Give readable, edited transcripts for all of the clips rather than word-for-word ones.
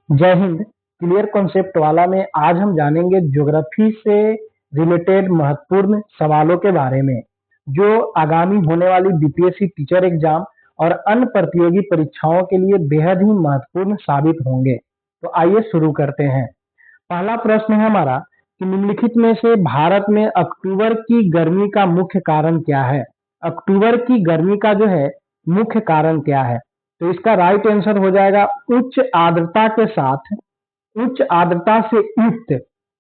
जय Hind. Clear concept वाला में आज हम जानेंगे ज्योग्राफी से रिलेटेड महत्वपूर्ण सवालों के बारे में जो आगामी होने वाली बीपीएससी टीचर एग्जाम और अन्य प्रतियोगी परीक्षाओं के लिए बेहद ही महत्वपूर्ण साबित होंगे। तो आइए शुरू करते हैं। पहला प्रश्न है हमारा कि निम्नलिखित में से भारत में अक्टूबर की गर्मी का मुख्य कारण क्या है। अक्टूबर की गर्मी का जो है मुख्य कारण क्या है। तो इसका राइट आंसर हो जाएगा उच्च आर्द्रता के साथ, उच्च आर्द्रता से युक्त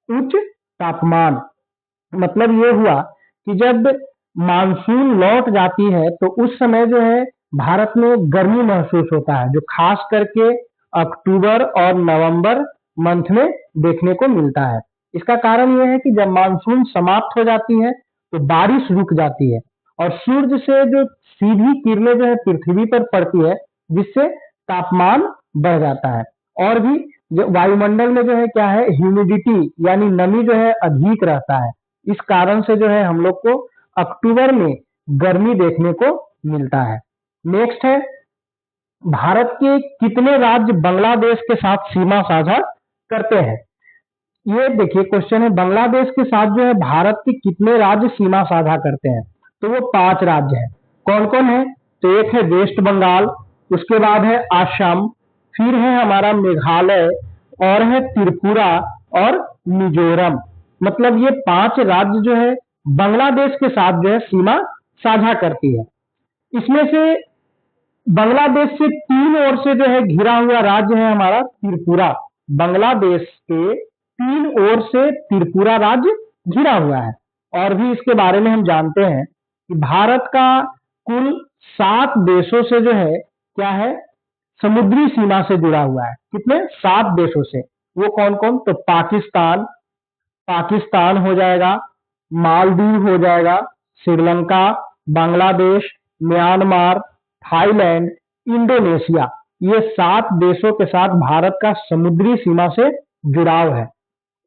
उच्च तापमान। मतलब ये हुआ कि जब मानसून लौट जाती है तो उस समय जो है भारत में गर्मी महसूस होता है, जो खास करके अक्टूबर और नवंबर मंथ में देखने को मिलता है। इसका कारण यह है कि जब मानसून समाप्त हो जाती है तो बारिश रुक जाती है और सूर्य से जो सीधी किरणें जो है पृथ्वी पर पड़ती है, जिससे तापमान बढ़ जाता है। और भी जो वायुमंडल में जो है क्या है, ह्यूमिडिटी यानी नमी जो है अधिक रहता है। इस कारण से जो है हम लोग को अक्टूबर में गर्मी देखने को मिलता है। नेक्स्ट है, भारत के कितने राज्य बांग्लादेश के साथ सीमा साझा करते हैं। ये देखिए क्वेश्चन है, बांग्लादेश के साथ जो है भारत के कितने राज्य सीमा साझा करते हैं। तो वो 5 राज्य हैं। कौन कौन है? तो एक है वेस्ट बंगाल, उसके बाद है असम, फिर है हमारा मेघालय, और है त्रिपुरा और मिजोरम। मतलब ये 5 राज्य जो है बांग्लादेश के साथ जो है सीमा साझा करती है। इसमें से बांग्लादेश से 3 ओर से जो है घिरा हुआ राज्य है हमारा त्रिपुरा। बांग्लादेश के 3 ओर से त्रिपुरा राज्य घिरा हुआ है। और भी इसके बारे में हम जानते हैं कि भारत का कुल 7 देशों से जो है क्या है, समुद्री सीमा से जुड़ा हुआ है। कितने? 7 देशों से। वो कौन कौन? तो पाकिस्तान, पाकिस्तान हो जाएगा, मालदीव हो जाएगा, Sri Lanka, Bangladesh, Myanmar, Thailand, Indonesia. ये 7 देशों के साथ भारत का समुद्री सीमा से जुड़ाव है।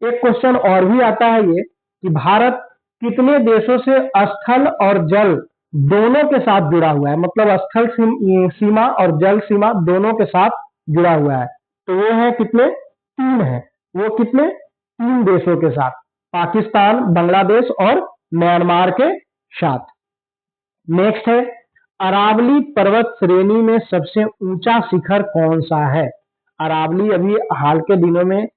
एक क्वेश्चन और भी आता है ये कि भारत कितने देशों से स्थल और जल दोनों के साथ जुड़ा हुआ है। मतलब स्थल सीमा और जल सीमा दोनों के साथ जुड़ा हुआ है। तो वो है कितने? 3 है। वो कितने? 3 देशों के साथ, पाकिस्तान, बांग्लादेश और म्यांमार के साथ। नेक्स्ट है, अरावली पर्वत श्रेणी में सबसे ऊंचा शिखर कौन सा है। अरावली अभी हाल के दिनों में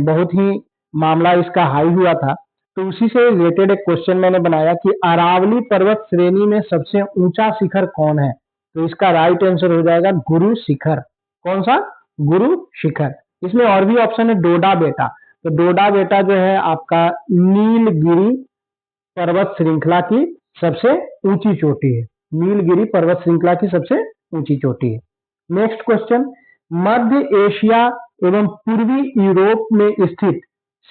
बहुत ही मामला इसका हाई हुआ था, तो उसी से रिलेटेड एक क्वेश्चन मैंने बनाया कि अरावली पर्वत श्रेणी में सबसे ऊंचा शिखर कौन है। तो इसका राइट आंसर हो जाएगा गुरु शिखर। कौन सा? गुरु शिखर। इसमें और भी ऑप्शन है डोडा बेटा। तो डोडा बेटा जो है आपका नीलगिरी पर्वत श्रृंखला की सबसे ऊंची चोटी है। नीलगिरी पर्वत श्रृंखला की सबसे ऊंची चोटी है। नेक्स्ट क्वेश्चन, मध्य एशिया एवं पूर्वी यूरोप में स्थित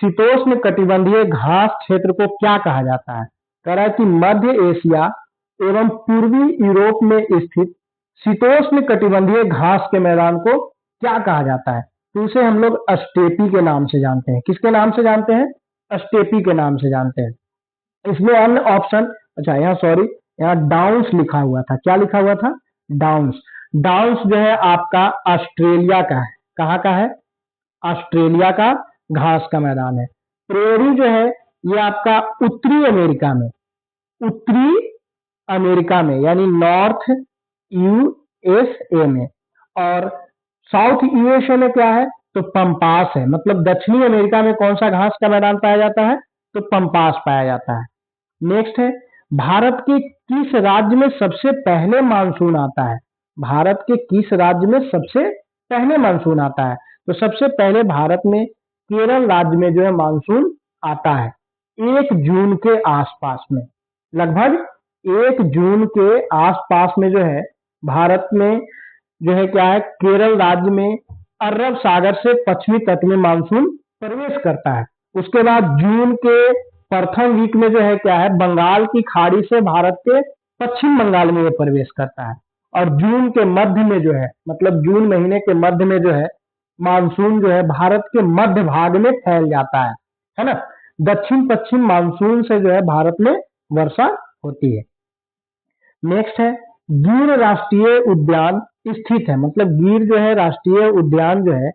शीतोष्ण कटिबंधीय घास क्षेत्र को क्या कहा जाता है। कह रहा है कि मध्य एशिया एवं पूर्वी यूरोप में स्थित शीतोष्ण कटिबंधीय घास के मैदान को क्या कहा जाता है। तो उसे हम लोग स्टेपी के नाम से जानते हैं। किसके नाम से जानते हैं? स्टेपी के नाम से जानते हैं। इसमें अन्य ऑप्शन, अच्छा यहाँ सॉरी, यहाँ डाउन्स लिखा हुआ था। क्या लिखा हुआ था? डाउन्स। डाउन्स जो है आपका ऑस्ट्रेलिया का है। कहाँ का है? ऑस्ट्रेलिया का घास का मैदान है। प्रेरी जो है ये आपका उत्तरी अमेरिका में, उत्तरी अमेरिका में यानी नॉर्थ यूएसए में। और साउथ यूएसए में क्या है? तो पंपास है। मतलब दक्षिणी अमेरिका में कौन सा घास का मैदान पाया जाता है? तो पंपास पाया जाता है। नेक्स्ट है, भारत के किस राज्य में सबसे पहले मानसून आता है। भारत के किस राज्य में सबसे पहले मानसून आता है। तो सबसे पहले भारत में केरल राज्य में जो है मानसून आता है 1 जून के आसपास में। लगभग 1 जून के आसपास में जो है भारत में जो है क्या है, केरल राज्य में अरब सागर से पश्चिमी तट में मानसून प्रवेश करता है। उसके बाद जून के प्रथम वीक में जो है क्या है, बंगाल की खाड़ी से भारत के पश्चिम बंगाल में ये प्रवेश करता है। और जून के मध्य में जो है, मतलब जून महीने के मध्य में जो है मानसून जो है भारत के मध्य भाग में फैल जाता है ना। दक्षिण पश्चिम मानसून से जो है भारत में वर्षा होती है। नेक्स्ट है, गिर राष्ट्रीय उद्यान स्थित है। मतलब गिर जो है राष्ट्रीय उद्यान जो है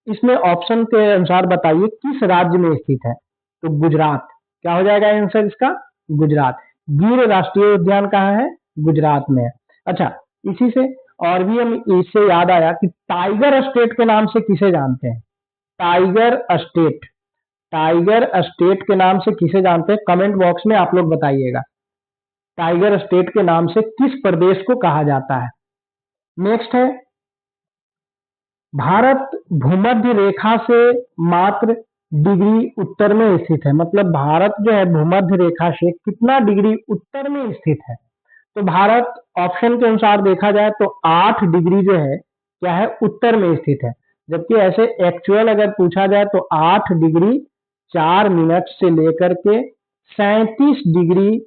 इसमें ऑप्शन के अनुसार बताइए किस राज्य में स्थित है। तो गुजरात, क्या हो जाएगा आंसर इसका, गुजरात। गिर राष्ट्रीय उद्यान कहाँ है, गुजरात में है। अच्छा, इसी से और भी हम इससे याद आया कि टाइगर स्टेट के नाम से किसे जानते हैं। टाइगर स्टेट, टाइगर स्टेट के नाम से किसे जानते हैं, कमेंट बॉक्स में आप लोग बताइएगा। टाइगर स्टेट के नाम से किस प्रदेश को कहा जाता है। नेक्स्ट है, भारत भूमध्य रेखा से मात्र डिग्री उत्तर में स्थित है। मतलब भारत जो है भूमध्य रेखा से कितना डिग्री उत्तर में स्थित है। तो भारत ऑप्शन के अनुसार देखा जाए तो 8 डिग्री जो है क्या है, उत्तर में स्थित है। जबकि ऐसे एक्चुअल अगर पूछा जाए तो 8 डिग्री 4 मिनट से लेकर के 37 डिग्री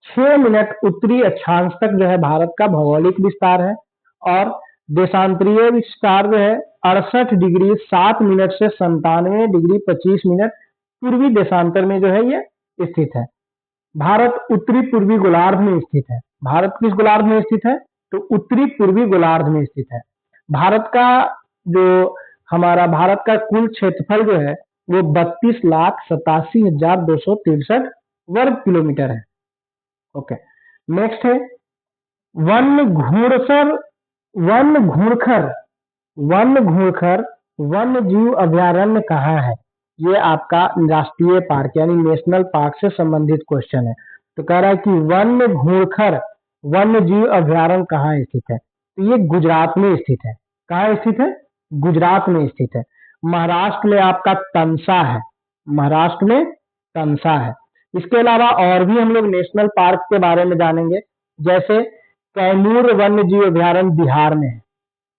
6 मिनट उत्तरी अक्षांश तक जो है भारत का भौगोलिक विस्तार है। और देशांतरीय विस्तार जो है 68 डिग्री 7 मिनट से 97 डिग्री 25 मिनट पूर्वी देशांतर में जो है ये स्थित है। भारत उत्तरी पूर्वी गोलार्ध में स्थित है। भारत किस गोलार्ध में स्थित है, तो उत्तरी पूर्वी गोलार्ध में स्थित है। भारत का जो हमारा भारत का कुल क्षेत्रफल जो है वो 32,87,263 वर्ग किलोमीटर है। ओके, नेक्स्ट है, वन घूड़सर वन घूड़खर वन घूड़खर वन्य जीव अभयारण्य कहाँ है। ये आपका राष्ट्रीय पार्क यानी नेशनल पार्क से संबंधित क्वेश्चन है। तो कह रहा है कि वन्य घूड़खर वन्य जीव अभयारण्य कहाँ स्थित है। तो ये गुजरात में स्थित है। कहाँ स्थित है, गुजरात में स्थित है। महाराष्ट्र में आपका तंसा है, महाराष्ट्र में तंसा है। इसके अलावा और भी हम लोग नेशनल पार्क के बारे में जानेंगे। जैसे कैमूर वन्य जीव अभयारण्य बिहार में है।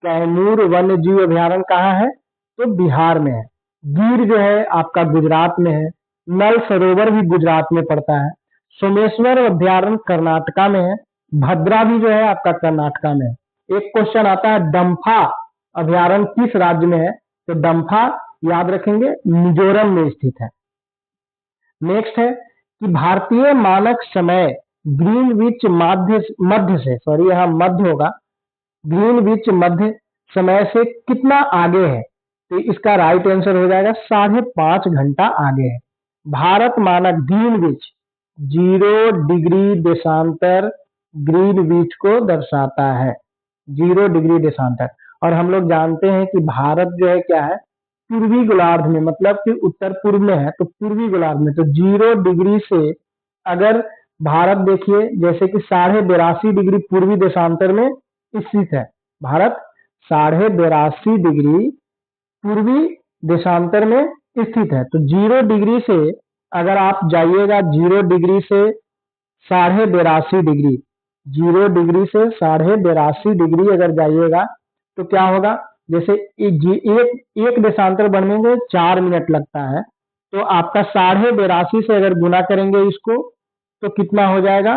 कैमूर वन्य जीव अभयारण्य कहाँ है, तो बिहार में है। गिर जो है आपका गुजरात में है। नल सरोवर भी गुजरात में पड़ता है। सोमेश्वर अभयारण्य कर्नाटका में है। भद्रा भी जो है आपका कर्नाटका में है। एक क्वेश्चन आता है डम्फा अभयारण्य किस राज्य में है, तो डम्फा याद रखेंगे मिजोरम में स्थित है। नेक्स्ट है कि भारतीय मानक समय ग्रीनविच मध्य से, सॉरी यहाँ मध्य होगा, ग्रीनविच मध्य समय से कितना आगे है। तो इसका राइट आंसर हो जाएगा 5.5 घंटा आगे है। भारत मानक ग्रीनविच 0 डिग्री देशांतर ग्रीनविच को दर्शाता है, 0 डिग्री देशांतर। और हम लोग जानते हैं कि भारत जो है क्या है, पूर्वी गोलार्ध में, मतलब कि उत्तर पूर्व में है, तो पूर्वी गोलार्ध में। तो 0 डिग्री से अगर भारत देखिए जैसे कि 82.5 डिग्री पूर्वी देशांतर में स्थित है। भारत 82.5 डिग्री पूर्वी देशांतर में स्थित है। तो 0 डिग्री से अगर आप जाइएगा 0 डिग्री से 82.5 डिग्री, 0 डिग्री से 82.5 डिग्री अगर जाइएगा तो क्या होगा, जैसे एक देशांतर बनने में 4 मिनट लगता है, तो आपका 82.5 से अगर गुना करेंगे इसको तो कितना हो जाएगा,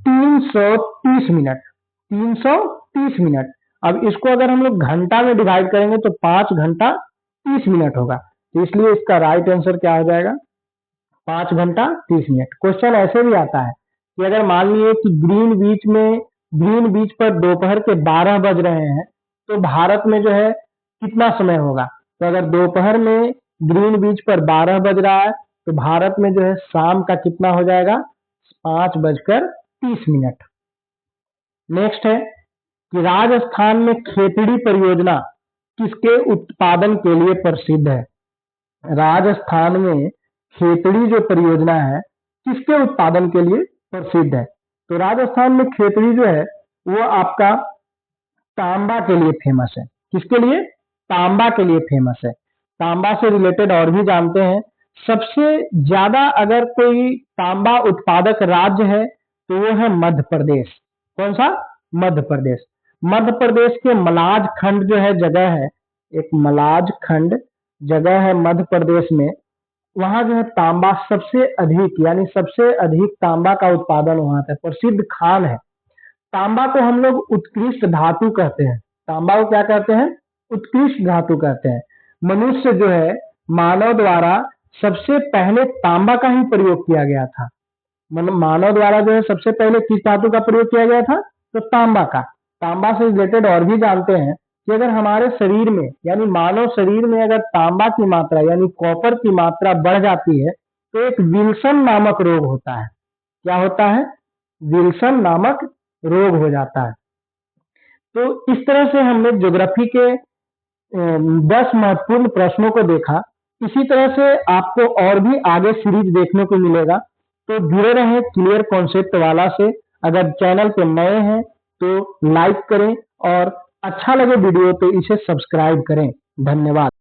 330 मिनट, 330 मिनट। अब इसको अगर हम लोग घंटा में डिवाइड करेंगे तो 5 घंटा 30 मिनट होगा। तो इसलिए इसका राइट आंसर क्या हो जाएगा, 5 घंटा 30 मिनट। क्वेश्चन ऐसे भी आता है कि अगर मान लीजिए कि ग्रीन बीच पर दोपहर के 12 बज रहे हैं तो भारत में जो है कितना समय होगा। तो अगर दोपहर में ग्रीन बीच पर 12 बज रहा है तो भारत में जो है शाम का कितना हो जाएगा, 5:30। नेक्स्ट है कि राजस्थान में खेतड़ी परियोजना किसके उत्पादन के लिए प्रसिद्ध है। राजस्थान में खेतड़ी जो परियोजना है किसके उत्पादन के लिए प्रसिद्ध है। तो राजस्थान में खेतड़ी जो है वो आपका तांबा के लिए फेमस है। किसके लिए, तांबा के लिए फेमस है। तांबा से रिलेटेड और भी जानते हैं। सबसे ज्यादा अगर कोई तांबा उत्पादक राज्य है तो वो है मध्य प्रदेश। कौन सा, मध्य प्रदेश। मध्य प्रदेश के मलाज खंड जो है जगह है, एक मलाज खंड जगह है मध्य प्रदेश में, वहां जो है तांबा सबसे अधिक, यानी सबसे अधिक तांबा का उत्पादन वहां है, प्रसिद्ध खान है। तांबा को हम लोग उत्कृष्ट धातु कहते हैं। तांबा को क्या कहते हैं, उत्कृष्ट धातु कहते हैं। मनुष्य जो है मानव द्वारा सबसे पहले तांबा का ही प्रयोग किया गया था। मानव द्वारा जो है सबसे पहले किस धातु का प्रयोग किया गया था, तो तांबा का। तांबा से रिलेटेड और भी जानते हैं कि अगर हमारे शरीर में यानी मानव शरीर में अगर तांबा की मात्रा यानी कॉपर की मात्रा बढ़ जाती है तो एक विल्सन नामक रोग होता है। क्या होता है? विल्सन नामक रोग हो जाता है। तो इस तरह से हमने ज्योग्राफी के 10 महत्वपूर्ण प्रश्नों को देखा। इसी तरह से आपको और भी आगे सीरीज देखने को मिलेगा, तो जुड़े रहें क्लियर कॉन्सेप्ट वाला से। अगर चैनल पे नए हैं तो लाइक करें और अच्छा लगे वीडियो तो इसे सब्सक्राइब करें। धन्यवाद।